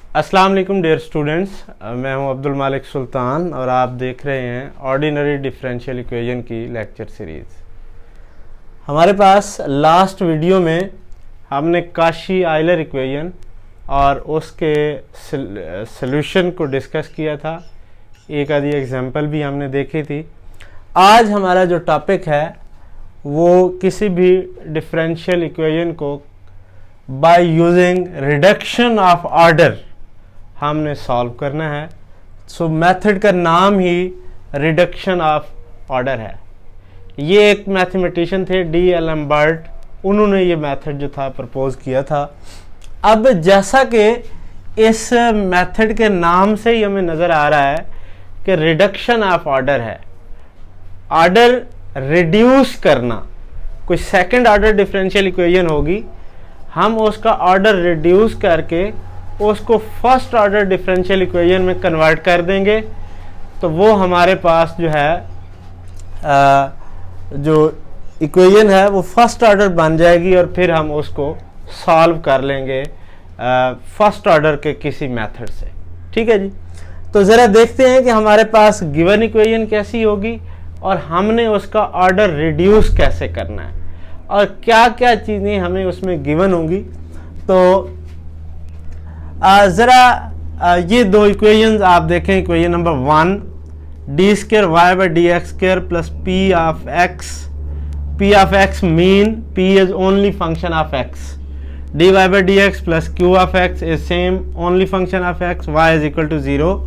अस्सलाम वालेकुम dear students, मैं हूं अब्दुल मालिक सुल्तान और आप देख रहे हैं ऑर्डिनरी डिफरेंशियल इक्वेशन की लेक्चर सीरीज़। हमारे पास लास्ट वीडियो में हमने काशी आयलर इक्वेशन और उसके सॉल्यूशन को डिस्कस किया था। एक आधी एग्जांपल भी हमने देखी थी। आज हमारा जो टॉपिक है वो किसी भी डिफरेंशियल इक्वेशन को by using reduction of order हमने सॉल्व करना है। सो मेथड का नाम ही रिडक्शन ऑफ ऑर्डर है। ये एक मैथमेटिशियन थे डी.एल. एम्बर्ट, उन्होंने ये मेथड जो था प्रपोज किया था। अब जैसा कि इस मेथड के नाम से ही हमें नज़र आ रहा है कि रिडक्शन ऑफ ऑर्डर है, ऑर्डर रिड्यूस करना। कोई सेकंड ऑर्डर डिफरेंशियल इक्वेशन होगी, हम उसका ऑर्डर रिड्यूस करके उसको फर्स्ट ऑर्डर डिफरेंशियल इक्वेशन में कन्वर्ट कर देंगे तो वो हमारे पास जो है जो इक्वेशन है वो फर्स्ट ऑर्डर बन जाएगी और फिर हम उसको सॉल्व कर लेंगे फर्स्ट ऑर्डर के किसी मेथड से। ठीक है जी। तो ज़रा देखते हैं कि हमारे पास गिवन इक्वेशन कैसी होगी और हमने उसका ऑर्डर रिड्यूस कैसे करना है और क्या क्या चीज़ें हमें उसमें गिवन होंगी। तो ज़रा ये दो इक्वेशंस आप देखें। Equation number 1, d square y by d x square plus p of x mean p is only function of x, d y by d x plus q of x is same only function of x, y is equal to 0।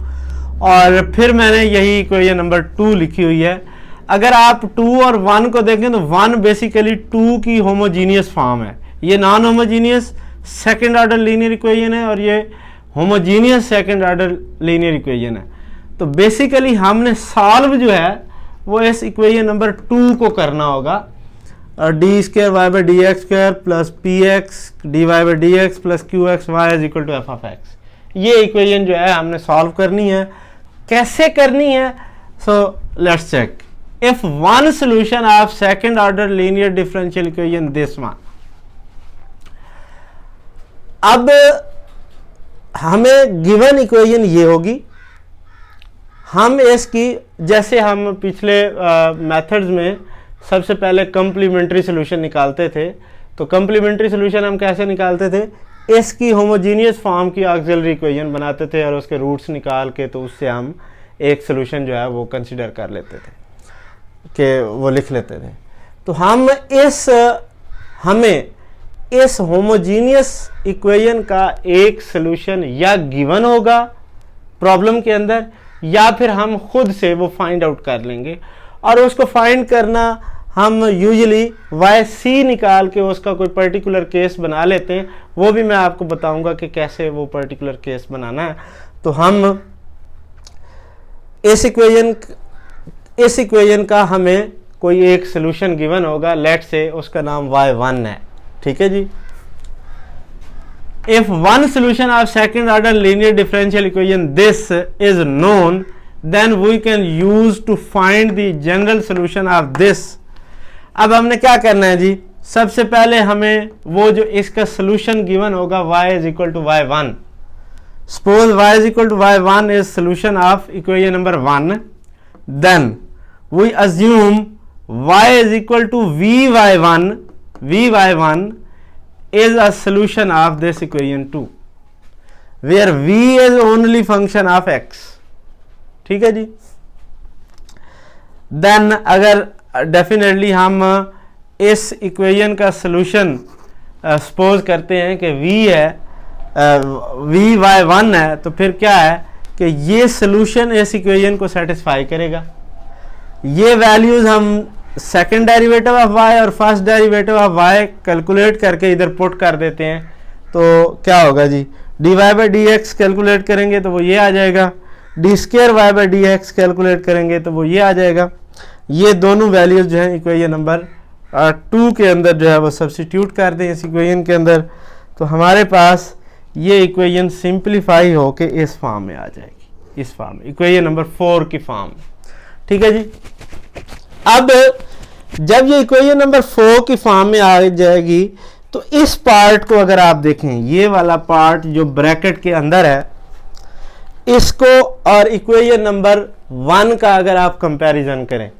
और फिर मैंने यही equation number 2 लिखी हुई है। अगर आप 2 और 1 को देखें तो 1 बेसिकली 2 की होमोजीनियस फॉर्म है, ये non homogeneous second order linear equation है और ये homogeneous second order linear equation है। तो बेसिकली हमने सॉल्व जो है वो इस इक्वेशन नंबर 2 को करना होगा। D square y by d x square plus p x d y by d x plus q x y is equal to f of x, ये इक्वेशन जो है हमने सॉल्व करनी है। कैसे करनी है? So let's check. If one solution of second order linear differential equation this one, अब हमें गिवन इक्वेशन ये होगी। हम इसकी जैसे हम पिछले मेथड्स में सबसे पहले कम्प्लीमेंट्री सोल्यूशन निकालते थे, तो कम्प्लीमेंट्री सोल्यूशन हम कैसे निकालते थे? इसकी होमोजीनियस फॉर्म की ऑक्सिलरी इक्वेशन बनाते थे और उसके रूट्स निकाल के तो उससे हम एक सोल्यूशन जो है वो कंसीडर कर लेते थे कि वो लिख लेते थे। तो हमें इस होमोजीनियस इक्वेशन का एक सोल्यूशन या गिवन होगा प्रॉब्लम के अंदर या फिर हम खुद से वो फाइंड आउट कर लेंगे। और उसको फाइंड करना हम यूजुअली वाई सी निकाल के उसका कोई पर्टिकुलर केस बना लेते हैं। वो भी मैं आपको बताऊंगा कि कैसे वो पर्टिकुलर केस बनाना है। तो हम इस इक्वेशन का हमें कोई एक सोल्यूशन गिवन होगा, लेट से उसका नाम y1 है। ठीक है जी। If one solution of second order linear differential equation this is known then we can use to find the general solution of this. अब हमने क्या करना है जी? सबसे पहले हमें वो जो इसका सोल्यूशन गिवन होगा y is equal to y1, suppose y is equal to y1 is solution of equation number 1, then we assume y is equal to Vy1 is a solution of this equation 2 where V is only function of x। ठीक है जी। then अगर definitely हम इस equation का solution suppose करते हैं कि V है Vy1 है, तो फिर क्या है कि ये सॉल्यूशन इस इक्वेशन को सेटिस्फाई करेगा। ये वैल्यूज हम सेकंड डेरिवेटिव ऑफ y और first derivative of y calculate करके इधर पुट कर देते हैं तो क्या होगा जी? D y by d x calculate करेंगे तो वो ये आ जाएगा, d square y by d x calculate करेंगे तो वो ये आ जाएगा। ये दोनों वैल्यूज जो हैं इक्वेशन नंबर 2 के अंदर जो है वो सब्स्टिट्यूट कर दें इस इक्वेशन के अंदर, तो हमारे पास ये इक्वेशन सिंप्लीफाई होके इस फॉर्म में आ जाएगी, इस फॉर्म में, इक्वेशन नंबर 4 की फॉर्म में। ठीक है जी। अब जब ये इक्वेशन नंबर 4 की फॉर्म में आ जाएगी तो इस पार्ट को अगर आप देखें, ये वाला पार्ट जो ब्रैकेट के अंदर है इसको और इक्वेशन नंबर 1 का अगर आप कंपैरिजन करें,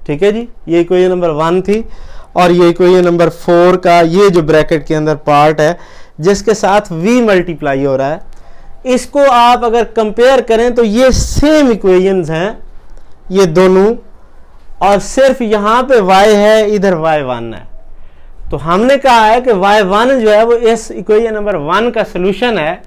ठीक है जी, ये इक्वेशन नंबर 1 थी और ये इक्वेशन नंबर 4 का ये जो ब्रैकेट के अंदर पार्ट है जिसके साथ v मल्टीप्लाई हो रहा है, इसको आप अगर कंपेयर करें तो ये सेम इक्वेशंस हैं ये दोनों, और सिर्फ यहां पे y है, इधर y1 है। तो हमने कहा है कि y1 जो है वो इस इक्वेशन नंबर 1 का सोल्यूशन है।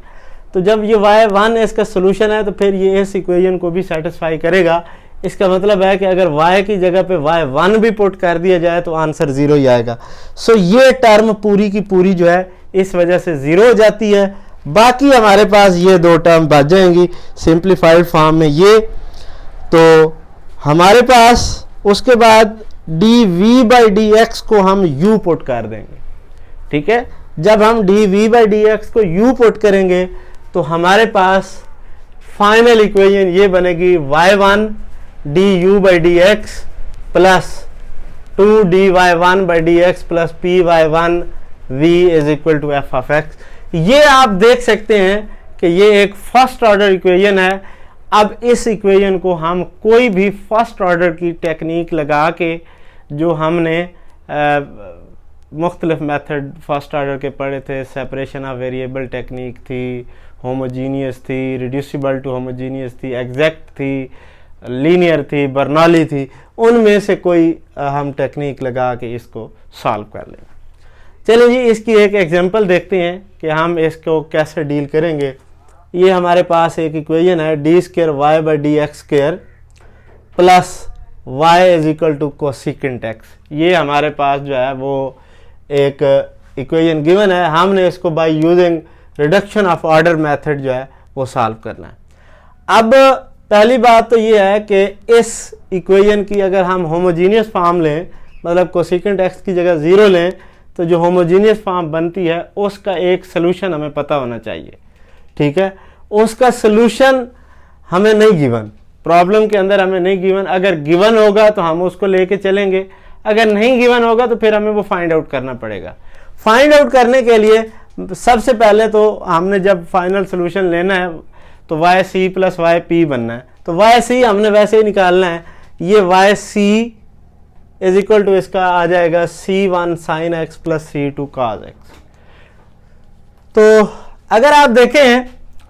तो जब ये y1 इसका सोल्यूशन है तो फिर ये इस इक्वेशन को भी सेटिस्फाई करेगा। इसका मतलब है कि अगर y की जगह पे y1 भी पुट कर दिया जाए तो आंसर 0 ही आएगा। सो ये टर्म पूरी की पूरी जो है इस वजह से 0 हो जाती है। बाकी हमारे पास ये दो टर्म बच जाएंगी सिंप्लीफाइड फॉर्म में ये। तो हमारे पास उसके बाद dv/dx को हम u पुट कर देंगे, ठीक है। जब हम dv/dx को u पुट करेंगे तो हमारे पास फाइनल इक्वेशन ये बनेगी y1 du/dx plus 2dy1/dx plus py1 v is equal to f of x। ये आप देख सकते हैं कि ये एक फर्स्ट ऑर्डर इक्वेशन है। अब इस इक्वेशन को हम कोई भी फर्स्ट ऑर्डर की टेक्निक लगा के, जो हमने मुख्तलिफ मेथड फर्स्ट ऑर्डर के पढ़े थे, सेपरेशन ऑफ वेरिएबल टेक्निक थी, होमोजीनियस थी, रिड्यूसिबल टू होमोजीनियस थी, एग्जैक्ट थी, लीनियर थी, बर्नौली थी, उनमें से कोई हम टेक्निक लगा के इसको सॉल्व कर लेंगे। चलिए जी, इसकी एक एग्जांपल देखते हैं कि हम इसको कैसे डील करेंगे। ये हमारे पास एक इक्वेशन है d²y/dx² plus y is equal to cosecant x। ये हमारे पास जो है वो एक इक्वेशन गिवन है, हमने इसको by using reduction of order method जो है वो सॉल्व करना है। अब पहली बात तो ये है कि इस इक्वेशन की अगर हम होमोजीनियस फॉर्म लें, मतलब कोसिकेंट x की जगह 0 लें, तो जो होमोजीनियस फॉर्म बनती है उसका एक सोल्यूशन हमें पता होना चाहिए, ठीक है। उसका सोल्यूशन हमें नहीं गिवन, प्रॉब्लम के अंदर हमें नहीं गिवन। अगर गिवन होगा तो हम उसको लेके चलेंगे, अगर नहीं गिवन होगा तो फिर हमें वो फाइंड आउट करना पड़ेगा। फाइंड आउट करने के लिए सबसे पहले तो हमने जब फाइनल सोल्यूशन लेना है तो yc प्लस yp बनना है। तो yc हमने वैसे ही निकालना है, ये yc इज इक्वल टू इसका आ जाएगा c1 sin x plus c2 cos x। तो अगर आप देखें,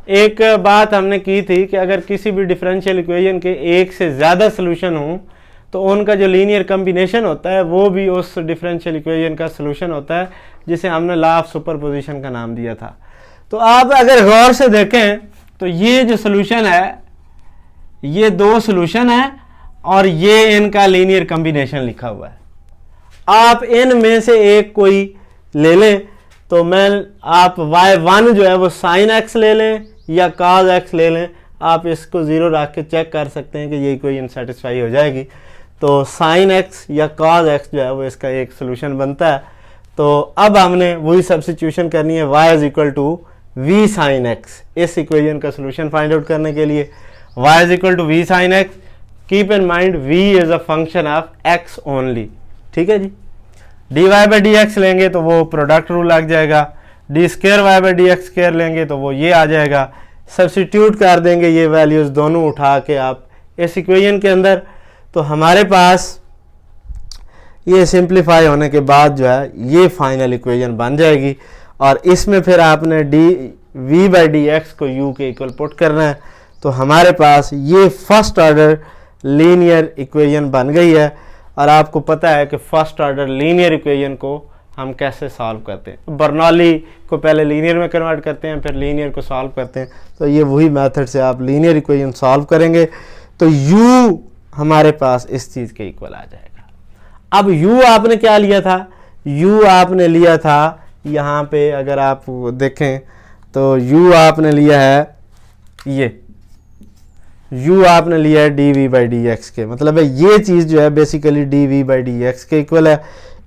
एक बात हमने की थी कि अगर किसी भी डिफरेंशियल इक्वेशन के एक से ज़्यादा सोल्यूशन हो तो उनका जो लीनियर कम्बिनेशन होता है वो भी उस डिफरेंशियल इक्वेशन का सोल्यूशन होता है, जिसे हमने लॉ ऑफ सुपरपोजिशन का नाम दिया था। तो आप अगर गौर से देखें तो ये जो सोल्यूशन है, ये दो सोल्यूशन है और ये इनका लीनियर कम्बिनेशन लिखा हुआ है। आप इनमें से एक कोई ले लें, तो मैं आप y1 जो है वो sin x ले लें या cos x ले लें, आप इसको 0 रख के चेक कर सकते हैं कि ये इक्वेशन सेटिस्फाई हो जाएगी। तो sin x या cos x जो है वो इसका एक सोल्यूशन बनता है। तो अब हमने वही सब्स्टिट्यूशन करनी है, y is equal to v sin x। इस इक्वेशन का सोल्यूशन फाइंड आउट करने के लिए y is equal to v sin x। Keep in mind v is a function of x only, ठीक है जी। dy/dx लेंगे तो वो प्रोडक्ट रूल लग जाएगा, d²y/dx² लेंगे तो वो ये आ जाएगा। सब्स्टिट्यूट कर देंगे ये वैल्यूज दोनों उठा के आप इस इक्वेशन के अंदर, तो हमारे पास ये सिंप्लीफाई होने के बाद जो है ये फाइनल इक्वेशन बन जाएगी। और इसमें फिर आपने dv/dx को u के इक्वल पुट करना है, तो हमारे पास ये फर्स्ट ऑर्डर लीनियर इक्वेशन बन गई है। और आपको पता है कि फर्स्ट ऑर्डर लीनियर इक्वेशन को हम कैसे सॉल्व करते हैं, बर्नौली को पहले लीनियर में कन्वर्ट करते हैं, फिर लीनियर को सॉल्व करते हैं। तो ये वही मेथड से आप लीनियर इक्वेशन सॉल्व करेंगे तो u हमारे पास इस चीज़ के इक्वल आ जाएगा। अब u आपने क्या लिया था, u आपने लिया था यहाँ पे अगर आप देखें तो u आपने लिया है, ये u आपने लिया है dv/dx के, मतलब है ये चीज़ जो है बेसिकली dv/dx के इक्वल है।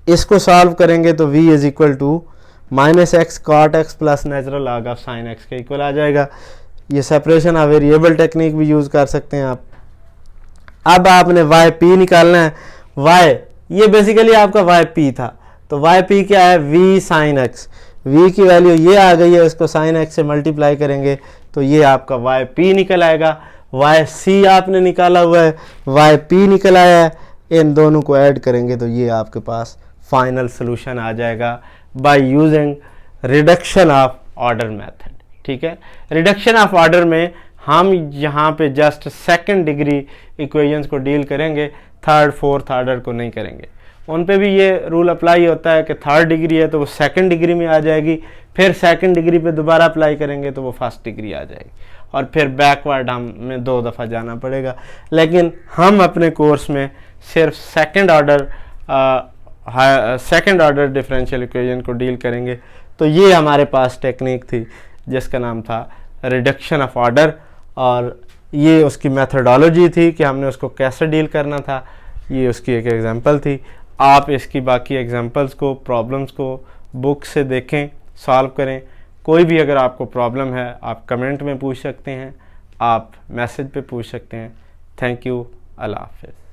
इसको सॉल्व करेंगे तो v is equal to -x cot x plus natural log of sin x के इक्वल आ जाएगा। ये सेपरेशन ऑफ वेरिएबल टेक्निक भी यूज़ कर सकते हैं आप। अब आपने yp निकालना है, y ये बेसिकली आपका yp था, तो yp क्या है, v sin x। v की वैल्यू ये आ गई है, इसको साइन x से मल्टीप्लाई करेंगे तो ये आपका वाई पी निकल आएगा। वाई सी आपने निकाला हुआ है, वाई पी निकल आया है, इन दोनों को ऐड करेंगे तो ये आपके पास फाइनल सोल्यूशन आ जाएगा by using reduction of order method. ठीक है, रिडक्शन ऑफ ऑर्डर में हम यहाँ पे जस्ट सेकंड डिग्री इक्वेशंस को डील करेंगे, थर्ड फोर्थ ऑर्डर को नहीं करेंगे। उन पे भी ये रूल अप्लाई होता है कि थर्ड डिग्री है तो वो सेकंड डिग्री में आ जाएगी, फिर सेकंड डिग्री पे दोबारा अप्लाई करेंगे तो वो फर्स्ट डिग्री आ जाएगी, और फिर बैकवर्ड हमें 2 दफ़ा जाना पड़ेगा। लेकिन हम अपने कोर्स में सिर्फ सेकंड ऑर्डर डिफरेंशियल इक्वेशन को डील करेंगे। तो ये हमारे पास टेक्निक थी जिसका नाम था रिडक्शन ऑफ ऑर्डर, और ये उसकी मेथडोलॉजी थी कि हमने उसको कैसे डील करना था। ये उसकी एक एग्जांपल थी। आप इसकी बाकी एग्जांपल्स को, प्रॉब्लम्स को बुक से देखें, सॉल्व करें। कोई भी अगर आपको प्रॉब्लम है आप कमेंट में पूछ सकते हैं, आप मैसेज पे पूछ सकते हैं। थैंक यू, अल्लाह हाफ़िज़।